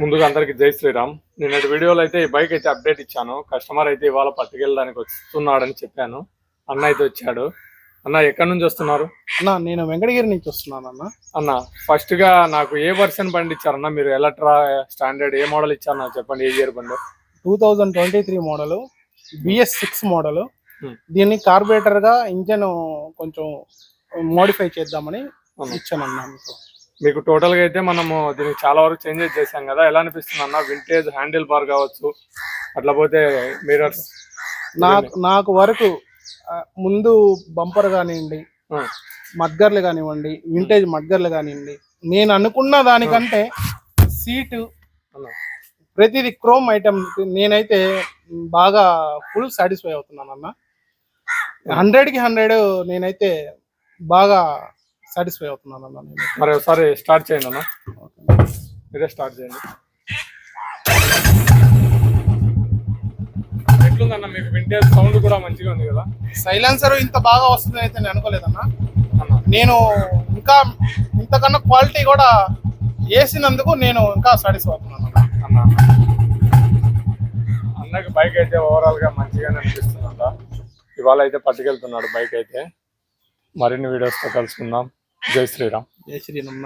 ముందుగా అందరికి జై శ్రీరామ్. నిన్నటి వీడియోలో అయితే ఈ బైక్ అయితే అప్డేట్ ఇచ్చాను. కస్టమర్ అయితే ఇవాళ పట్టుకెళ్ళడానికి వస్తున్నాడని చెప్పాను. అన్న అయితే వచ్చాడు. అన్న ఎక్కడి నుంచి వస్తున్నారు? అన్న నేను వెంకటగిరి నుంచి వస్తున్నాను అన్న. అన్న ఫస్ట్ గా నాకు ఏ వర్షన్ బండి ఇచ్చారన్న? మీరు ఎలక్ట్రా స్టాండర్డ్ ఏ మోడల్ ఇచ్చారు నాకు చెప్పండి. ఏ ఇయర్ బండి? 2023 మోడల్, BS6 మోడల్. దీన్ని కార్బొరేటర్ గా ఇంజన్ కొంచెం మోడిఫై చేద్దామని ఇచ్చాను అన్న. మీకు టోటల్ గా అయితే మనము దీనికి చాలా వరకు చేంజెస్ చేసాం కదా, ఎలా అనిపిస్తుంది అన్న? వింటేజ్ హ్యాండిల్ బార్ కావచ్చు, అట్లా పోతే మిర్రర్స్, నాకు వరకు ముందు బంపర్ కానివ్వండి, మడ్గర్లు కానివ్వండి, వింటేజ్ మడ్గర్లు కానివ్వండి, నేను అనుకున్న దానికంటే సీటు ప్రతిదీ క్రోమ్ ఐటమ్ నేనైతే బాగా ఫుల్ సాటిస్ఫై అవుతున్నాను అన్న. 100కి 100 నేనైతే బాగా సాటిస్ఫై అవుతున్నాను అన్న. మరి ఒకసారి స్టార్ట్ చేయండి అన్న. మీరే స్టార్ట్ చేయండి. ఎట్లుందన్న మీకు? వింటేజ్ సౌండ్ కూడా మంచిగా ఉంది కదా. సైలెన్సర్ ఇంత బాగా వస్తుందని అయితే నేను అనుకోలేదన్నా. నేను ఇంకా ఇంతకన్నా క్వాలిటీ కూడా వేసినందుకు నేను ఇంకా సాటిస్ఫై అవుతున్నాను అన్న. అన్నకి బైక్ అయితే ఓవరాల్ గా మంచిగానే అనిపిస్తుందంట. ఇవాళ అయితే పట్టుకెళ్తున్నాడు బైక్ అయితే. మరిన్ని వీడియోస్తో కలుసుకుందాం. జై శ్రీరామ్. జై శ్రీరామ్.